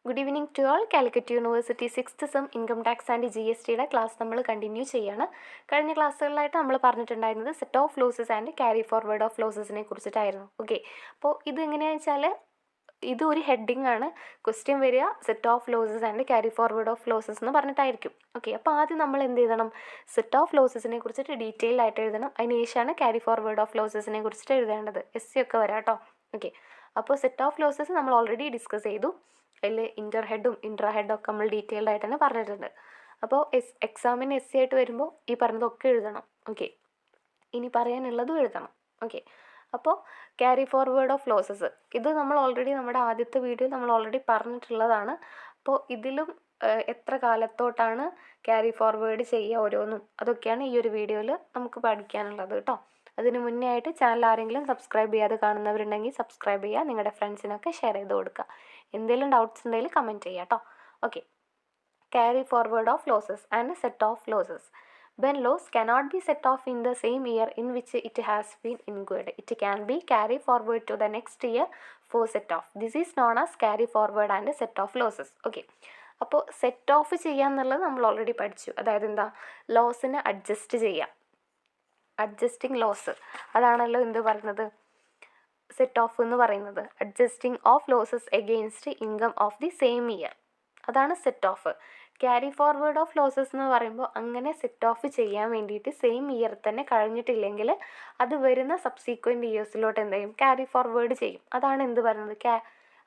Good evening to all. Calicut university 6th sem income tax and GSTയുടെ class നമ്മൾ continue ചെയ്യാണ്. കഴിഞ്ഞ ക്ലാസ്സുകളിലായിട്ട് നമ്മൾ പറഞ്ഞിട്ടുണ്ടായിരുന്നത് set off losses and carry forward of ലോസസിനെ കുറിച്ചിട്ടായിരുന്നു. ഓക്കെ, അപ്പോൾ ഇത് എങ്ങനെയാണെന്ന് വെച്ചാൽ ഇതൊരു ഹെഡിങ് ആണ്. ക്വസ്റ്റ്യൻ വരിക set off losses and carry forward of losses എന്ന് പറഞ്ഞിട്ടായിരിക്കും. ഓക്കെ, അപ്പോൾ ആദ്യം നമ്മൾ എന്ത് എഴുതണം? സെറ്റ് ഓഫ് ലോസസിനെ കുറിച്ചിട്ട് ഡീറ്റെയിൽ ആയിട്ട് എഴുതണം. അതിന് ശേഷമാണ് ക്യാരി ഫോർവേഡ് ഓഫ് ലോസസിനെ കുറിച്ചിട്ട് എഴുതേണ്ടത്. SC ഒക്കെ വരാം കേട്ടോ. ഓക്കെ, അപ്പോൾ സെറ്റ് ഓഫ് ലോസസ് നമ്മൾ ഓൾറെഡി ഡിസ്കസ് ചെയ്തു. അതിൽ ഇൻ്റർ ഹെഡും ഇൻട്രാ ഹെഡും ഒക്കെ നമ്മൾ ഡീറ്റെയിൽഡ് ആയിട്ട് തന്നെ പറഞ്ഞിട്ടുണ്ട്. അപ്പോൾ എക്സാമിന് SC ആയിട്ട് വരുമ്പോൾ ഈ പറഞ്ഞതൊക്കെ എഴുതണം. ഓക്കെ, ഇനി പറയാനുള്ളതും എഴുതണം. ഓക്കെ, അപ്പോൾ ക്യാരി ഫോർവേഡ് ഓഫ് ലോസസ് ഇത് നമ്മൾ ഓൾറെഡി നമ്മുടെ ആദ്യത്തെ വീഡിയോ നമ്മൾ ഓൾറെഡി പറഞ്ഞിട്ടുള്ളതാണ്. അപ്പോൾ ഇതിലും എത്ര കാലത്തോട്ടാണ് ക്യാരി ഫോർവേഡ് ചെയ്യുക ഓരോന്നും അതൊക്കെയാണ് ഈ ഒരു വീഡിയോയിൽ നമുക്ക് പഠിക്കാനുള്ളത് കേട്ടോ. അതിന് മുന്നേ ആയിട്ട് ചാനൽ ആരെങ്കിലും സബ്സ്ക്രൈബ് ചെയ്യാതെ കാണുന്നവരുണ്ടെങ്കിൽ സബ്സ്ക്രൈബ് ചെയ്യുക, നിങ്ങളുടെ ഫ്രണ്ട്സിനൊക്കെ ഷെയർ ചെയ്ത് കൊടുക്കുക. എന്തെങ്കിലും ഡൗട്ട്സ് ഉണ്ടെങ്കിൽ കമൻറ്റ് ചെയ്യുക കേട്ടോ. Okay, carry forward of losses and set off losses. When loss cannot be set off in the same year in which it has been incurred, it can be carried forward to the next year for set off. This is known as carry forward and set off losses. Okay, അപ്പോൾ set off ചെയ്യുക എന്നുള്ളത് നമ്മൾ already പഠിച്ചു. അതായത് എന്താ? ലോസിനെ adjust ചെയ്യുക, adjusting loss. അതാണല്ലോ എന്ത് പറയുന്നത്? സെറ്റ് ഓഫ് എന്ന് പറയുന്നത്. Adjusting of losses against income of the same year, അതാണ് set off. Carry forward of losses എന്ന് പറയുമ്പോൾ അങ്ങനെ സെറ്റ് ഓഫ് ചെയ്യാൻ വേണ്ടിയിട്ട് സെയിം ഇയർ തന്നെ കഴിഞ്ഞിട്ടില്ലെങ്കിൽ അത് വരുന്ന സബ്സീക്വൻറ്റ് ഇയേഴ്സിലോട്ട് എന്ത് ചെയ്യും? ക്യാരി ഫോർവേഡ് ചെയ്യും. അതാണ് എന്ത് പറയുന്നത്?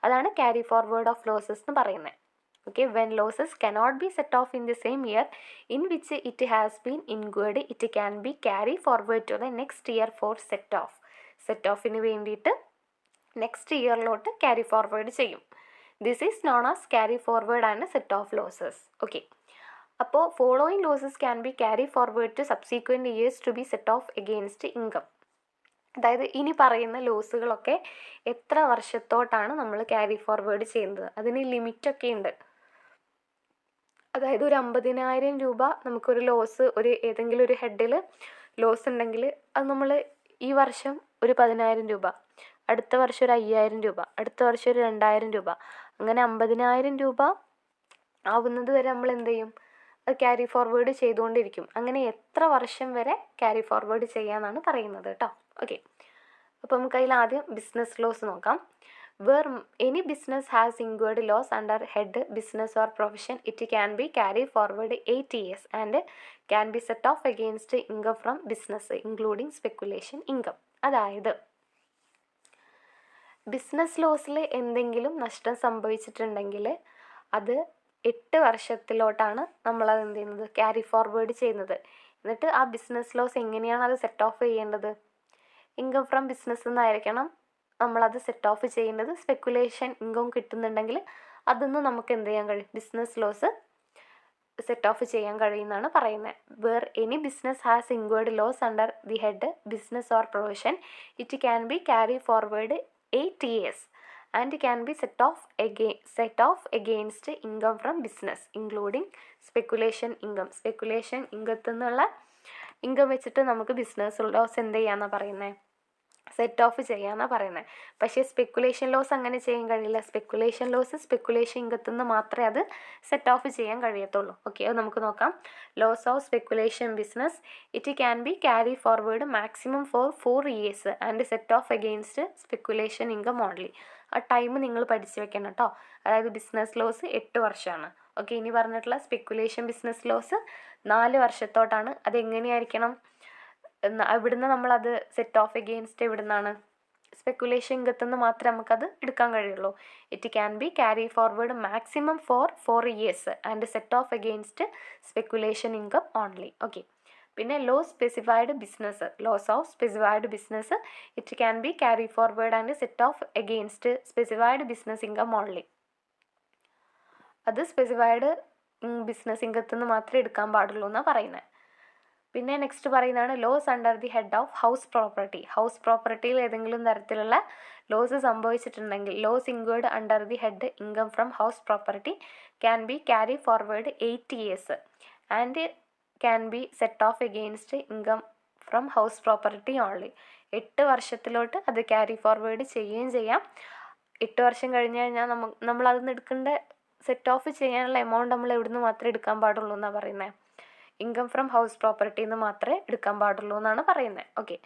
അതാണ് ക്യാരി ഫോർവേഡ് ഓഫ് ലോസസ് എന്ന് പറയുന്നത്. Okay, when losses cannot be set off in the same year in which it has been incurred it can be carry forward to the next year for set off. Set ഓഫിന് വേണ്ടിയിട്ട് next ഇയറിലോട്ട് carry forward ചെയ്യും. This is known as carry forward and set off losses. Okay, അപ്പോൾ following losses can be carry forward to subsequent years to be set off against income. അതായത് ഇനി പറയുന്ന ലോസുകളൊക്കെ എത്ര വർഷത്തോട്ടാണ് നമ്മൾ ക്യാരി ഫോർവേഡ് ചെയ്യുന്നത്? അതിന് ലിമിറ്റൊക്കെ ഉണ്ട്. അതായത് ഒരു 50,000 രൂപ നമുക്കൊരു ലോസ്, ഏതെങ്കിലും ഒരു ഹെഡിൽ ലോസ് ഉണ്ടെങ്കിൽ അത് നമ്മൾ ഈ വർഷം ഒരു 10,000 രൂപ, അടുത്ത വർഷം ഒരു 5,000 രൂപ, അടുത്ത വർഷം ഒരു 2,000 രൂപ, അങ്ങനെ 50,000 രൂപ ആവുന്നത് വരെ നമ്മൾ എന്ത് ചെയ്യും? അത് ക്യാരി ഫോർവേഡ് ചെയ്തുകൊണ്ടിരിക്കും. അങ്ങനെ എത്ര വർഷം വരെ ക്യാരി ഫോർവേഡ് ചെയ്യാമെന്നാണ് പറയുന്നത് കേട്ടോ. ഓക്കെ, അപ്പോൾ നമുക്ക് അതിൽ ആദ്യം ബിസിനസ് ലോസ് നോക്കാം. Where any business has incurred loss under head business or profession, it can be carried forward 8 years and can be set off against income from business including speculation income. അതായത് business ലോസിൽ എന്തെങ്കിലും നഷ്ടം സംഭവിച്ചിട്ടുണ്ടെങ്കിൽ അത് 8 വർഷത്തിലോട്ടാണ് നമ്മളത് എന്ത് ചെയ്യുന്നത്? Carry forward ചെയ്യുന്നത്. എന്നിട്ട് ആ ബിസിനസ് ലോസ് എങ്ങനെയാണ് അത് സെറ്റ് ഓഫ് ചെയ്യേണ്ടത്? ഇൻകം ഫ്രം ബിസിനസ് എന്നായിരിക്കണം നമ്മളത് സെറ്റ് ഓഫ് ചെയ്യേണ്ടത്. സ്പെക്കുലേഷൻ ഇൻകം കിട്ടുന്നുണ്ടെങ്കിൽ അതൊന്നും നമുക്ക് എന്ത് ചെയ്യാൻ കഴിയും? ബിസിനസ് ലോസ് സെറ്റ് ഓഫ് ചെയ്യാൻ കഴിയുമെന്നാണ് പറയുന്നത്. Where any business has incurred loss under the head business or profession it can be carry forward 8 years and can be set off against income from business including speculation income. Speculation ഇൻകത്തിൽ നിന്നുള്ള income വെച്ചിട്ട് നമുക്ക് business loss എന്ത് ചെയ്യാമെന്നാണ് പറയുന്നത്? Set of ചെയ്യാമെന്നാണ് പറയുന്നത്. പക്ഷേ സ്പെക്കുലേഷൻ ലോസ് അങ്ങനെ ചെയ്യാൻ കഴിയില്ല. സ്പെക്കുലേഷൻ ലോസ് സ്പെക്കുലേഷൻ ഇൻകത്തിൽ നിന്ന് മാത്രമേ അത് സെറ്റ് ഓഫ് ചെയ്യാൻ കഴിയത്തുള്ളൂ. ഓക്കെ, അത് നമുക്ക് നോക്കാം. Loss of speculation business it can be carry forward maximum for 4 years and set off against speculation income only. ആ ടൈം നിങ്ങൾ പഠിച്ചു വെക്കണം കേട്ടോ. അതായത് ബിസിനസ് ലോസ് 8 വർഷമാണ്. ഓക്കെ, ഇനി പറഞ്ഞിട്ടുള്ള സ്പെക്കുലേഷൻ ബിസിനസ് ലോസ് 4 വർഷത്തോട്ടാണ്. അതെങ്ങനെയായിരിക്കണം? ഇവിടുന്ന് നമ്മളത് സെറ്റ് ഓഫ് എഗെയിൻസ്റ്റ് എവിടുന്നാണ്? സ്പെക്കുലേഷൻ ഇൻകത്തിൽ നിന്ന് മാത്രമേ നമുക്കത് എടുക്കാൻ കഴിയുള്ളൂ. It can be carry forward maximum for 4 years and set off against speculation income only. Okay, പിന്നെ loss specified business, loss of specified business it can be carry forward and set off against specified business income only. അത് specified business ഇൻകത്തിൽ നിന്ന് മാത്രമേ എടുക്കാൻ പാടുള്ളൂ എന്നാണ് പറയുന്നത്. പിന്നെ നെക്സ്റ്റ് പറയുന്നതാണ് loss under the head of house property. House പ്രോപ്പർട്ടിയിൽ ഏതെങ്കിലും തരത്തിലുള്ള ലോസ് സംഭവിച്ചിട്ടുണ്ടെങ്കിൽ loss incurred under the head income from house property can be carry forward 8 years and can be set off against income from house property only. 8 വർഷത്തിലോട്ട് അത് carry forward ചെയ്യുകയും ചെയ്യാം. 8 വർഷം കഴിഞ്ഞ് കഴിഞ്ഞാൽ നമ്മളതിൽ നിന്ന് എടുക്കേണ്ട സെറ്റ് ഓഫ് ചെയ്യാനുള്ള എമൗണ്ട് നമ്മൾ എവിടുന്ന് മാത്രമേ എടുക്കാൻ പാടുള്ളൂ എന്നാണ് പറയുന്നത്? ഇൻകം ഫ്രം ഹൗസ് പ്രോപ്പർട്ടിയിൽ നിന്ന് മാത്രമേ എടുക്കാൻ പാടുള്ളൂ എന്നാണ് പറയുന്നത്. ഓക്കെ.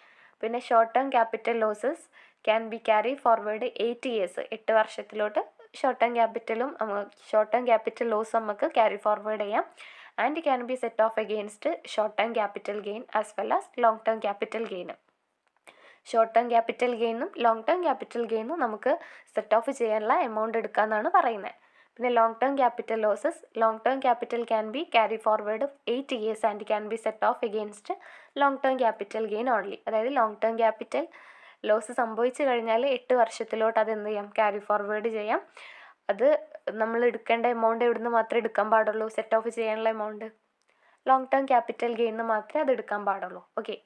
പിന്നെ short term capital losses can be carry forward 8 years. 8 വർഷത്തിലോട്ട് ഷോർട്ട് ടേം ക്യാപിറ്റൽ ലോസ് നമുക്ക് ക്യാരി ഫോർവേഡ് ചെയ്യാം. And can be set off against short term capital gain as well as long term capital ഗെയിനും. Short term capital ഗെയിനും long term capital ഗെയിനും നമുക്ക് set off ചെയ്യാനുള്ള amount എടുക്കാമെന്നാണ് പറയുന്നത്. പിന്നെ long term capital losses, long term capital can be carry forward 8 years and can be set off against long term capital gain only. അതായത് long term capital loss സംഭവിച്ചു കഴിഞ്ഞാൽ 8 വർഷത്തിലോട്ട് അത് എന്ത് ചെയ്യാം? ക്യാരി ഫോർവേഡ് ചെയ്യാം. അത് നമ്മൾ എടുക്കേണ്ട എമൗണ്ട് എവിടുന്ന് മാത്രമേ എടുക്കാൻ പാടുള്ളൂ? സെറ്റ് ഓഫ് ചെയ്യാനുള്ള എമൗണ്ട് ലോങ് ടേം ക്യാപിറ്റൽ ഗെയിനിന് മാത്രമേ അത് എടുക്കാൻ പാടുള്ളൂ. ഓക്കെ.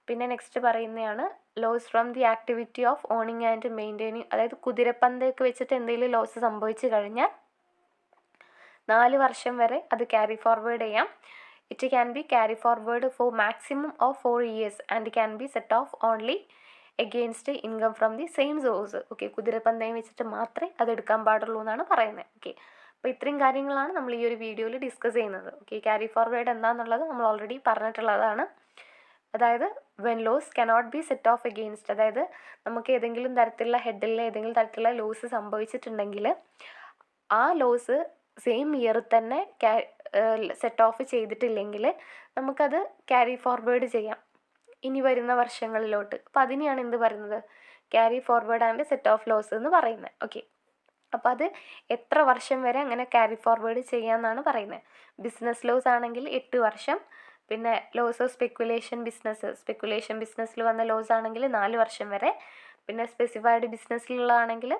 പിന്നെ നെക്സ്റ്റ് പറയുന്നതാണ് loss from the activity of owning and maintaining. അതായത് കുതിരപ്പന്തയൊക്കെ വെച്ചിട്ട് എന്തെങ്കിലും ലോസ് സംഭവിച്ചു കഴിഞ്ഞാൽ 4 വർഷം വരെ അത് ക്യാരി ഫോർവേഡ് ചെയ്യാം. It can be carry forward for maximum of 4 years and can be set off only against income from the same source. Okay. കുതിരപ്പന്തയം വെച്ചിട്ട് മാത്രമേ അത് എടുക്കാൻ പാടുള്ളൂ എന്നാണ് പറയുന്നത്. ഓക്കെ. അപ്പോൾ ഇത്രയും കാര്യങ്ങളാണ് നമ്മൾ ഈ ഒരു വീഡിയോയിൽ ഡിസ്കസ് ചെയ്യുന്നത്. ഓക്കെ. ക്യാരി ഫോർവേഡ് എന്താണെന്നുള്ളത് നമ്മൾ ഓൾറെഡി പറഞ്ഞിട്ടുള്ളതാണ്. അതായത് when loss cannot be set off against, അതായത് നമുക്ക് ഏതെങ്കിലും തരത്തിലുള്ള ഹെഡിൽ ഏതെങ്കിലും തരത്തിലുള്ള ലോസ് സംഭവിച്ചിട്ടുണ്ടെങ്കിൽ ആ ലോസ് സെയിം ഇയർ തന്നെ സെറ്റ് ഓഫ് ചെയ്തിട്ടില്ലെങ്കിൽ നമുക്കത് ക്യാരി ഫോർവേഡ് ചെയ്യാം ഇനി വരുന്ന വർഷങ്ങളിലോട്ട്. അപ്പോൾ അതിനെയാണ് എന്ത് പറയുന്നത്? Carry forward and set off loss എന്ന് പറയുന്നത്. ഓക്കെ. അപ്പോൾ അത് എത്ര വർഷം വരെ അങ്ങനെ ക്യാരി ഫോർവേഡ് ചെയ്യാമെന്നാണ് പറയുന്നത്. ബിസിനസ് ലോസ് ആണെങ്കിൽ 8 വർഷം. പിന്നെ ലോസ് ഓഫ് സ്പെക്കുലേഷൻ ബിസിനസ്സിൽ വന്ന ലോസ് ആണെങ്കിൽ 4 വർഷം വരെ. പിന്നെ സ്പെസിഫൈഡ് ബിസിനസ്സിലുള്ളതാണെങ്കിൽ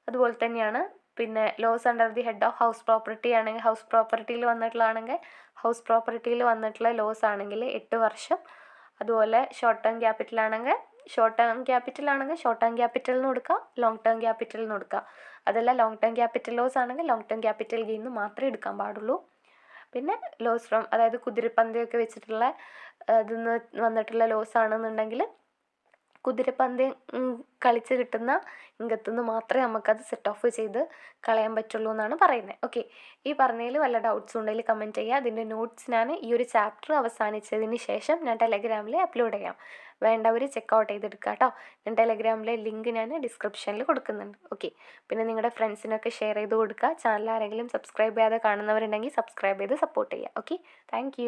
അതുപോലെ തന്നെയാണ്. പിന്നെ loss under the head of house property ആണെങ്കിൽ ഹൗസ് പ്രോപ്പർട്ടിയിൽ വന്നിട്ടുള്ള ലോസ് ആണെങ്കിൽ 8 വർഷം. അതുപോലെ ഷോർട്ട് ടേം ക്യാപിറ്റൽ ആണെങ്കിൽ ഷോർട്ട് ടേം ക്യാപിറ്റലിന് കൊടുക്കുക, ലോങ് ടേം ക്യാപിറ്റലിന് കൊടുക്കുക. അതല്ല ലോങ് ടേം ക്യാപിറ്റൽ ലോസ് ആണെങ്കിൽ ലോങ് ടേം ക്യാപിറ്റൽ ഗെയിൻ മാത്രമേ എടുക്കാൻ പാടുള്ളൂ. പിന്നെ ലോസ് ഫ്രം, അതായത് കുതിരപ്പന്തയൊക്കെ വെച്ചിട്ടുള്ള ഇതിന്ന് വന്നിട്ടുള്ള ലോസ് ആണെന്നുണ്ടെങ്കിൽ കുതിരപ്പന്തയം കളിച്ച് കിട്ടുന്ന ഇൻകത്തുനിന്ന് മാത്രമേ നമുക്കത് സെറ്റ് ഓഫ് ചെയ്ത് കളയാൻ പറ്റുള്ളൂ എന്നാണ് പറയുന്നത്. ഓക്കെ. ഈ പറഞ്ഞതിൽ വല്ല ഡൗട്ട്സ് ഉണ്ടെങ്കിൽ കമൻറ്റ് ചെയ്യുക. അതിൻ്റെ നോട്ട്സ് ഞാൻ ഈ ഒരു ചാപ്റ്റർ അവസാനിച്ചതിന് ശേഷം ഞാൻ ടെലഗ്രാമിൽ അപ്ലോഡ് ചെയ്യാം. വേണ്ടവർ ചെക്കൗട്ട് ചെയ്തെടുക്കുക കേട്ടോ. ഞാൻ ടെലഗ്രാമിലെ ലിങ്ക് ഞാൻ ഡിസ്ക്രിപ്ഷനിൽ കൊടുക്കുന്നുണ്ട്. ഓക്കെ. പിന്നെ നിങ്ങളുടെ ഫ്രണ്ട്സിനൊക്കെ ഷെയർ ചെയ്ത് കൊടുക്കുക. ചാനൽ ആരെങ്കിലും സബ്സ്ക്രൈബ് ചെയ്യാതെ കാണുന്നവരുണ്ടെങ്കിൽ സബ്സ്ക്രൈബ് ചെയ്ത് സപ്പോർട്ട് ചെയ്യുക. ഓക്കെ. താങ്ക്